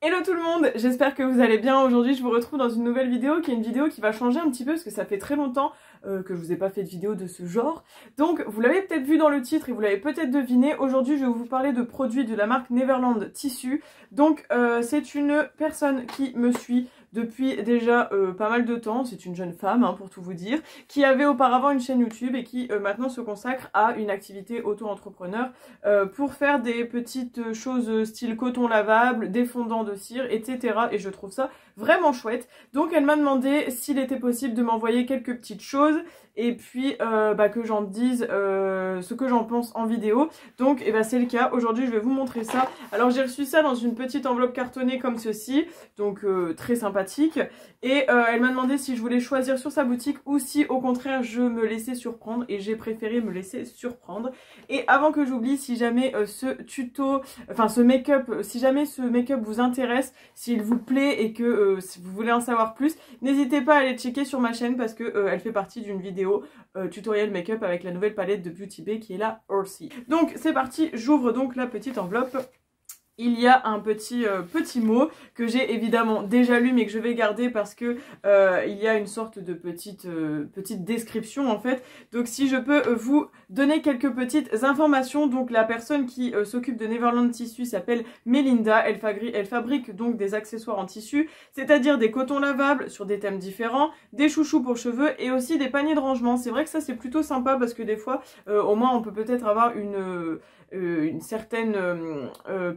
Hello tout le monde, j'espère que vous allez bien. Aujourd'hui je vous retrouve dans une nouvelle vidéo qui est une vidéo qui va changer un petit peu parce que ça fait très longtemps que je vous ai pas fait de vidéo de ce genre. Donc vous l'avez peut-être vu dans le titre et vous l'avez peut-être deviné, aujourd'hui je vais vous parler de produits de la marque Neverland Tissu. Donc c'est une personne qui me suit depuis déjà pas mal de temps, c'est une jeune femme pour tout vous dire, qui avait auparavant une chaîne YouTube et qui maintenant se consacre à une activité auto-entrepreneur pour faire des petites choses style coton lavable, des fondants de cire, etc. Et je trouve ça vraiment chouette. Donc elle m'a demandé s'il était possible de m'envoyer quelques petites choses et puis que j'en dise ce que j'en pense en vidéo. Donc c'est le cas, aujourd'hui je vais vous montrer ça. Alors j'ai reçu ça dans une petite enveloppe cartonnée comme ceci, donc très sympathique. Et elle m'a demandé si je voulais choisir sur sa boutique ou si au contraire je me laissais surprendre, et j'ai préféré me laisser surprendre. Et avant que j'oublie, si jamais ce make-up, si jamais ce make-up vous intéresse, s'il vous plaît et que si vous voulez en savoir plus, n'hésitez pas à aller checker sur ma chaîne parce que elle fait partie d'une vidéo tutoriel make-up avec la nouvelle palette de Beauty Bay qui est la Orsi. Donc c'est parti, j'ouvre donc la petite enveloppe. Il y a un petit mot que j'ai évidemment déjà lu mais que je vais garder parce que il y a une sorte de petite description en fait. Donc si je peux vous donner quelques petites informations, donc la personne qui s'occupe de Neverland Tissu s'appelle Melinda. Elle fabrique donc des accessoires en tissu, c'est-à-dire des cotons lavables sur des thèmes différents, des chouchous pour cheveux et aussi des paniers de rangement. C'est vrai que ça c'est plutôt sympa parce que des fois au moins on peut peut-être avoir une certaine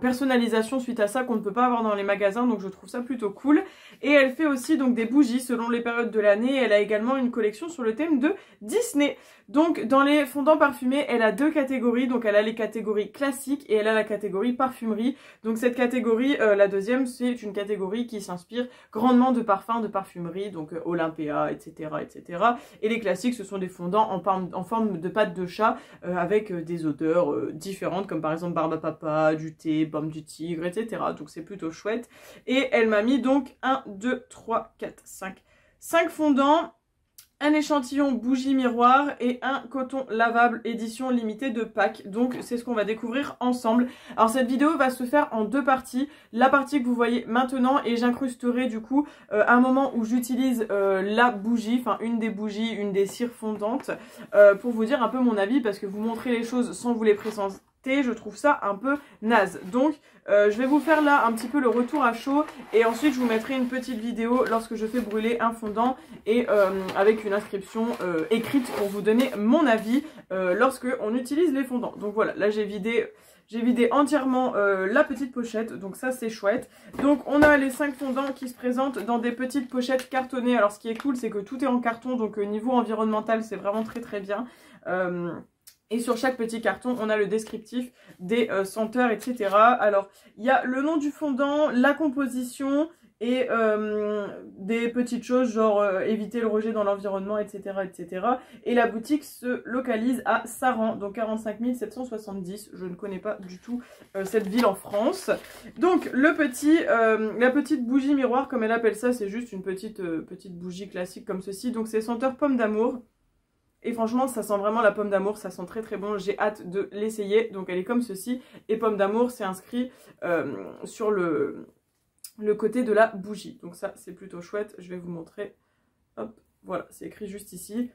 personnalisation suite à ça qu'on ne peut pas avoir dans les magasins, donc je trouve ça plutôt cool. Et elle fait aussi donc des bougies selon les périodes de l'année. Elle a également une collection sur le thème de Disney. Donc dans les fondants parfumés, elle a deux catégories, donc elle a les catégories classiques et elle a la catégorie parfumerie. Donc cette catégorie, la deuxième, c'est une catégorie qui s'inspire grandement de parfums de parfumerie, donc Olympia, etc., etc. Et les classiques, ce sont des fondants en forme de pâte de chat avec des odeurs différentes, comme par exemple barbe à papa, du thé, baume du tigre, etc. Donc c'est plutôt chouette. Et elle m'a mis donc 1, 2, 3, 4, 5 fondants, un échantillon bougie miroir et un coton lavable édition limitée de Pâques. Donc c'est ce qu'on va découvrir ensemble. Alors cette vidéo va se faire en deux parties. La partie que vous voyez maintenant, et j'incrusterai du coup un moment où j'utilise la bougie, enfin une des bougies, une des cires fondantes, pour vous dire un peu mon avis, parce que vous montrer les choses sans vous les présenter, je trouve ça un peu naze. Donc je vais vous faire là un petit peu le retour à chaud et ensuite je vous mettrai une petite vidéo lorsque je fais brûler un fondant et avec une inscription écrite pour vous donner mon avis lorsque on utilise les fondants. Donc voilà, là j'ai vidé entièrement la petite pochette, donc ça c'est chouette. Donc on a les 5 fondants qui se présentent dans des petites pochettes cartonnées. Alors ce qui est cool, c'est que tout est en carton, donc niveau environnemental c'est vraiment très très bien. Et sur chaque petit carton, on a le descriptif des senteurs, etc. Alors, il y a le nom du fondant, la composition et des petites choses genre éviter le rejet dans l'environnement, etc., etc. Et la boutique se localise à Saran, donc 45 770. Je ne connais pas du tout cette ville en France. Donc, la petite bougie miroir, comme elle appelle ça, c'est juste une petite bougie classique comme ceci. Donc, c'est senteur pomme d'amour. Et franchement, ça sent vraiment la pomme d'amour, ça sent très très bon, j'ai hâte de l'essayer. Donc elle est comme ceci, et pomme d'amour, c'est inscrit sur le côté de la bougie. Donc ça, c'est plutôt chouette, je vais vous montrer. Hop, voilà, c'est écrit juste ici.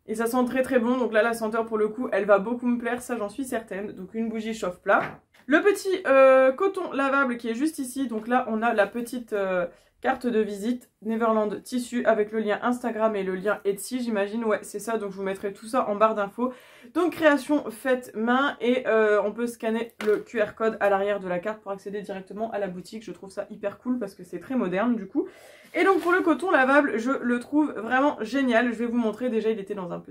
Et ça sent très très bon, donc là la senteur pour le coup, elle va beaucoup me plaire, ça j'en suis certaine. Donc une bougie chauffe-plat. Le petit coton lavable qui est juste ici, donc là on a la petite carte de visite Neverland Tissu avec le lien Instagram et le lien Etsy, j'imagine. Ouais, c'est ça, donc je vous mettrai tout ça en barre d'infos. Donc création faite main et on peut scanner le QR code à l'arrière de la carte pour accéder directement à la boutique. Je trouve ça hyper cool parce que c'est très moderne du coup. Et donc pour le coton lavable, je le trouve vraiment génial. Je vais vous montrer, déjà il était dans un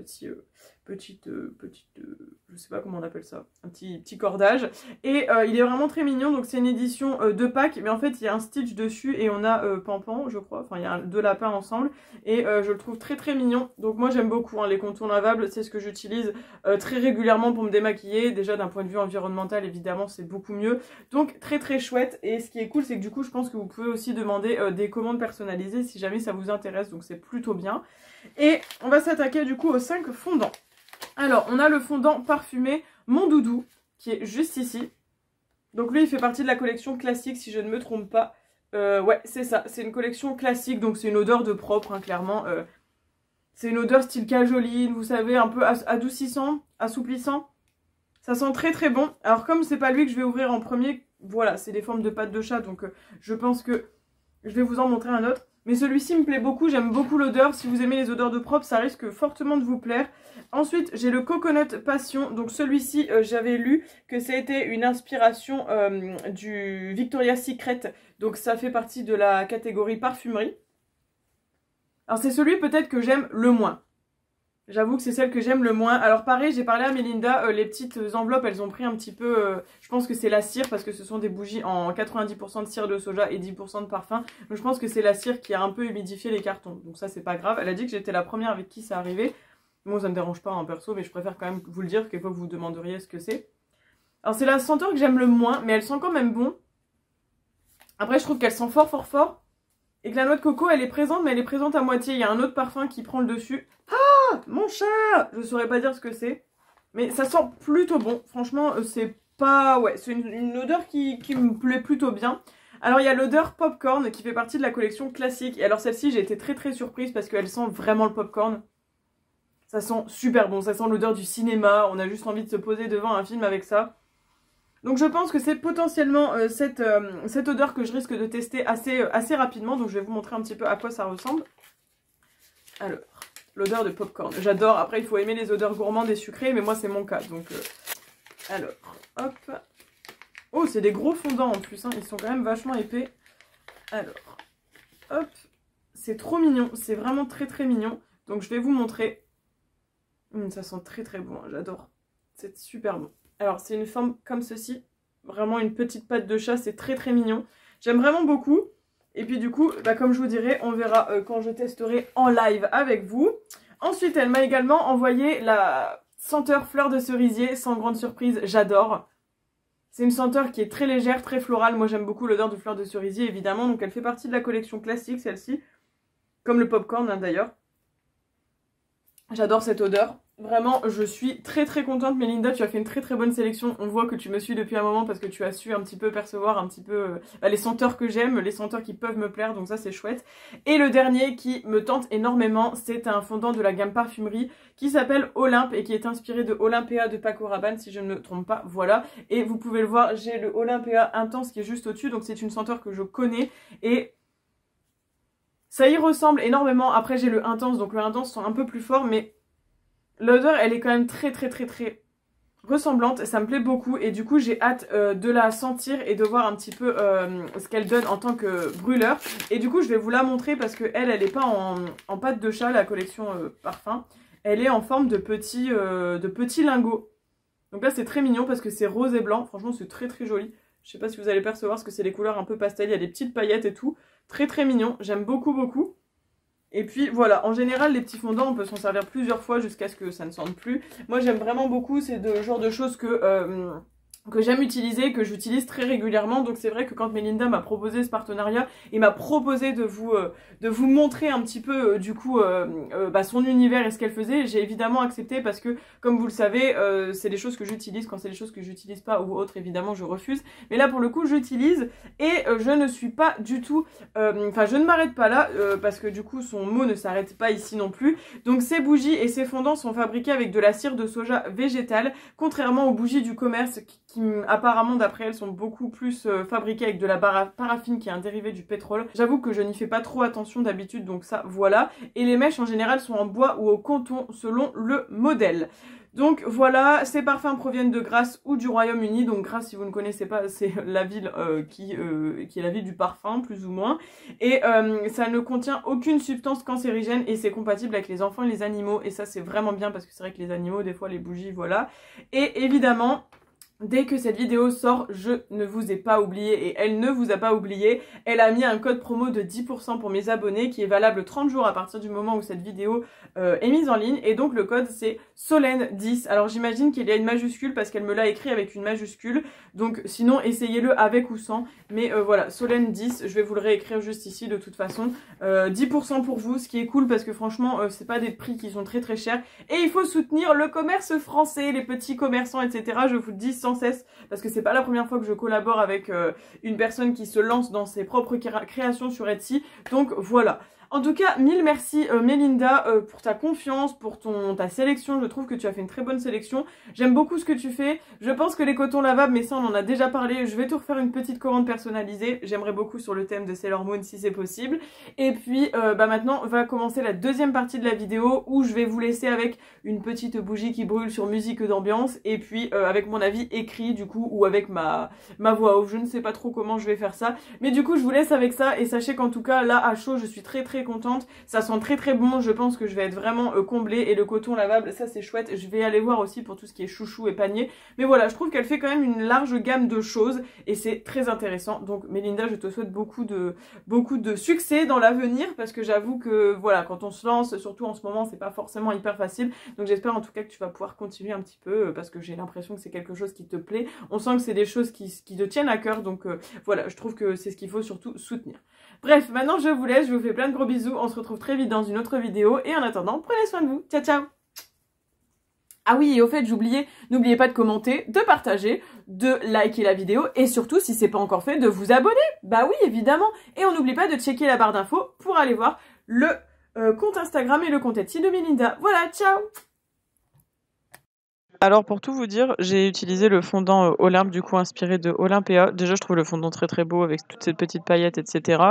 je sais pas comment on appelle ça, un petit cordage. Et il est vraiment très mignon, donc c'est une édition de Pâques, mais en fait il y a un stitch dessus et on a Pampan je crois, enfin il y a deux lapins ensemble. Et je le trouve très très mignon, donc moi j'aime beaucoup les contours lavables, c'est ce que j'utilise très régulièrement pour me démaquiller. Déjà d'un point de vue environnemental évidemment c'est beaucoup mieux, donc très très chouette. Et ce qui est cool c'est que du coup je pense que vous pouvez aussi demander des commandes personnalisées si jamais ça vous intéresse, donc c'est plutôt bien. Et on va s'attaquer du coup aux 5 fondants. Alors on a le fondant parfumé Mon Doudou qui est juste ici. Donc lui il fait partie de la collection classique si je ne me trompe pas. Ouais, c'est ça. C'est une collection classique, donc c'est une odeur de propre, hein, clairement. C'est une odeur style cajoline, vous savez, un peu adoucissant, assouplissant. Ça sent très très bon. Alors comme c'est pas lui que je vais ouvrir en premier, voilà, c'est des formes de pâte de chat, donc je pense que je vais vous en montrer un autre. Mais celui-ci me plaît beaucoup, j'aime beaucoup l'odeur. Si vous aimez les odeurs de propre, ça risque fortement de vous plaire. Ensuite, j'ai le Coconut Passion. Donc celui-ci, j'avais lu que c'était une inspiration du Victoria's Secret. Donc ça fait partie de la catégorie parfumerie. Alors c'est celui peut-être que j'aime le moins. J'avoue que c'est celle que j'aime le moins. Alors pareil, j'ai parlé à Mélinda, les petites enveloppes, elles ont pris un petit peu... je pense que c'est la cire, parce que ce sont des bougies en 90% de cire de soja et 10% de parfum. Donc je pense que c'est la cire qui a un peu humidifié les cartons. Donc ça, c'est pas grave. Elle a dit que j'étais la première avec qui ça arrivait. Bon, ça me dérange pas en perso, mais je préfère quand même vous le dire, quelquefois vous vous demanderiez ce que c'est. Alors c'est la senteur que j'aime le moins, mais elle sent quand même bon. Après, je trouve qu'elle sent fort, fort, fort. Et que la noix de coco, elle est présente, mais elle est présente à moitié. Il y a un autre parfum qui prend le dessus. Ah, mon chat! Je saurais pas dire ce que c'est. Mais ça sent plutôt bon. Franchement, c'est pas... Ouais, c'est une odeur qui me plaît plutôt bien. Alors, il y a l'odeur popcorn qui fait partie de la collection classique. Et alors, celle-ci, j'ai été très très surprise parce qu'elle sent vraiment le popcorn. Ça sent super bon. Ça sent l'odeur du cinéma. On a juste envie de se poser devant un film avec ça. Donc je pense que c'est potentiellement cette odeur que je risque de tester assez rapidement. Donc je vais vous montrer un petit peu à quoi ça ressemble. Alors, l'odeur de popcorn. J'adore. Après, il faut aimer les odeurs gourmandes et sucrées, mais moi c'est mon cas. Donc, alors, hop. Oh, c'est des gros fondants en plus. Hein. Ils sont quand même vachement épais. Alors, hop. C'est trop mignon. C'est vraiment très très mignon. Donc je vais vous montrer. Ça sent très très bon. Hein. J'adore. C'est super bon. Alors, c'est une forme comme ceci. Vraiment une petite patte de chat. C'est très très mignon. J'aime vraiment beaucoup. Et puis du coup, bah, comme je vous dirai, on verra quand je testerai en live avec vous. Ensuite, elle m'a également envoyé la senteur fleur de cerisier. Sans grande surprise, j'adore. C'est une senteur qui est très légère, très florale. Moi, j'aime beaucoup l'odeur de fleur de cerisier, évidemment. Donc, elle fait partie de la collection classique, celle-ci. Comme le popcorn, hein, d'ailleurs. J'adore cette odeur. Vraiment, je suis très très contente. Mélinda, tu as fait une très très bonne sélection. On voit que tu me suis depuis un moment parce que tu as su un petit peu percevoir un petit peu les senteurs que j'aime, les senteurs qui peuvent me plaire, donc ça c'est chouette. Et le dernier qui me tente énormément, c'est un fondant de la gamme parfumerie qui s'appelle Olympe et qui est inspiré de Olympea de Paco Rabanne, si je ne me trompe pas, voilà. Et vous pouvez le voir, j'ai le Olympea Intense qui est juste au-dessus, donc c'est une senteur que je connais et... ça y ressemble énormément. Après j'ai le Intense, donc le Intense sent un peu plus fort, mais... l'odeur, elle est quand même très ressemblante, ça me plaît beaucoup et du coup j'ai hâte de la sentir et de voir un petit peu ce qu'elle donne en tant que brûleur. Et du coup je vais vous la montrer parce que elle est pas en pâte de chat, la collection parfum. Elle est en forme de petits lingots. Donc là c'est très mignon parce que c'est rose et blanc, franchement c'est très très joli. Je sais pas si vous allez percevoir parce que c'est les couleurs un peu pastel, il y a des petites paillettes et tout. Très très mignon, j'aime beaucoup. Et puis voilà, en général les petits fondants on peut s'en servir plusieurs fois jusqu'à ce que ça ne sente plus. Moi j'aime vraiment beaucoup, c'est le genre de choses que j'aime utiliser, que j'utilise très régulièrement. Donc c'est vrai que quand Mélinda m'a proposé ce partenariat et m'a proposé de vous montrer un petit peu du coup son univers et ce qu'elle faisait, j'ai évidemment accepté parce que comme vous le savez c'est des choses que j'utilise. Quand c'est des choses que j'utilise pas ou autre, évidemment je refuse, mais là pour le coup j'utilise et je ne suis pas du tout enfin je ne m'arrête pas là parce que du coup son mot ne s'arrête pas ici non plus. Donc ces bougies et ces fondants sont fabriqués avec de la cire de soja végétale, contrairement aux bougies du commerce qui apparemment d'après elles sont beaucoup plus fabriquées avec de la paraffine qui est un dérivé du pétrole. J'avoue que je n'y fais pas trop attention d'habitude, donc ça voilà. Et les mèches en général sont en bois ou au coton selon le modèle. Donc voilà, ces parfums proviennent de Grasse ou du Royaume-Uni. Donc Grasse, si vous ne connaissez pas, c'est la ville qui est la ville du parfum, plus ou moins. Et ça ne contient aucune substance cancérigène et c'est compatible avec les enfants et les animaux. Et ça c'est vraiment bien parce que c'est vrai que les animaux, des fois les bougies, voilà. Et évidemment... dès que cette vidéo sort, je ne vous ai pas oublié et elle ne vous a pas oublié. Elle a mis un code promo de 10% pour mes abonnés qui est valable 30 jours à partir du moment où cette vidéo est mise en ligne. Et donc le code c'est Solène10. Alors j'imagine qu'il y a une majuscule parce qu'elle me l'a écrit avec une majuscule. Donc sinon essayez-le avec ou sans. Mais voilà, Solène10, je vais vous le réécrire juste ici de toute façon. 10% pour vous, ce qui est cool parce que franchement c'est pas des prix qui sont très chers. Et il faut soutenir le commerce français, les petits commerçants, etc. Je vous le dis sans cesse parce que c'est pas la première fois que je collabore avec une personne qui se lance dans ses propres créations sur Etsy. Donc voilà. En tout cas, mille merci Mélinda pour ta confiance, pour ta sélection. Je trouve que tu as fait une très bonne sélection. J'aime beaucoup ce que tu fais. Je pense que les cotons lavables, mais ça on en a déjà parlé. Je vais te refaire une petite commande personnalisée. J'aimerais beaucoup sur le thème de Sailor Moon si c'est possible. Et puis maintenant va commencer la deuxième partie de la vidéo où je vais vous laisser avec une petite bougie qui brûle sur musique d'ambiance. Et puis avec mon avis écrit du coup ou avec ma voix off. Je ne sais pas trop comment je vais faire ça. Mais du coup je vous laisse avec ça et sachez qu'en tout cas là à chaud je suis très contente, ça sent très bon, je pense que je vais être vraiment comblée et le coton lavable ça c'est chouette, je vais aller voir aussi pour tout ce qui est chouchou et panier, mais voilà je trouve qu'elle fait quand même une large gamme de choses et c'est très intéressant. Donc Mélinda, je te souhaite beaucoup de succès dans l'avenir parce que j'avoue que voilà quand on se lance, surtout en ce moment c'est pas forcément hyper facile, donc j'espère en tout cas que tu vas pouvoir continuer un petit peu parce que j'ai l'impression que c'est quelque chose qui te plaît, on sent que c'est des choses qui te tiennent à cœur, donc voilà je trouve que c'est ce qu'il faut surtout soutenir. Bref, maintenant je vous laisse, je vous fais plein de gros bisous, on se retrouve très vite dans une autre vidéo et en attendant, prenez soin de vous, ciao ciao. Ah oui, et au fait, j'oubliais, n'oubliez pas de commenter, de partager, de liker la vidéo et surtout, si c'est pas encore fait, de vous abonner. Bah oui, évidemment. Et on n'oublie pas de checker la barre d'infos pour aller voir le compte Instagram et le compte Etsy de Mélinda. Voilà, ciao. Alors pour tout vous dire, j'ai utilisé le fondant Olympe, du coup inspiré de Olympea. Déjà je trouve le fondant très beau avec toutes ces petites paillettes, etc.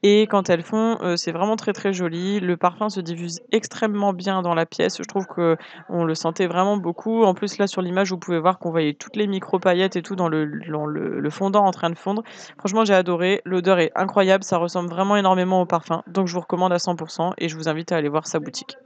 Et quand elles fond, c'est vraiment très joli. Le parfum se diffuse extrêmement bien dans la pièce. Je trouve que on le sentait vraiment beaucoup. En plus là sur l'image, vous pouvez voir qu'on voyait toutes les micro paillettes et tout dans le fondant en train de fondre. Franchement j'ai adoré. L'odeur est incroyable, ça ressemble vraiment énormément au parfum. Donc je vous recommande à 100% et je vous invite à aller voir sa boutique.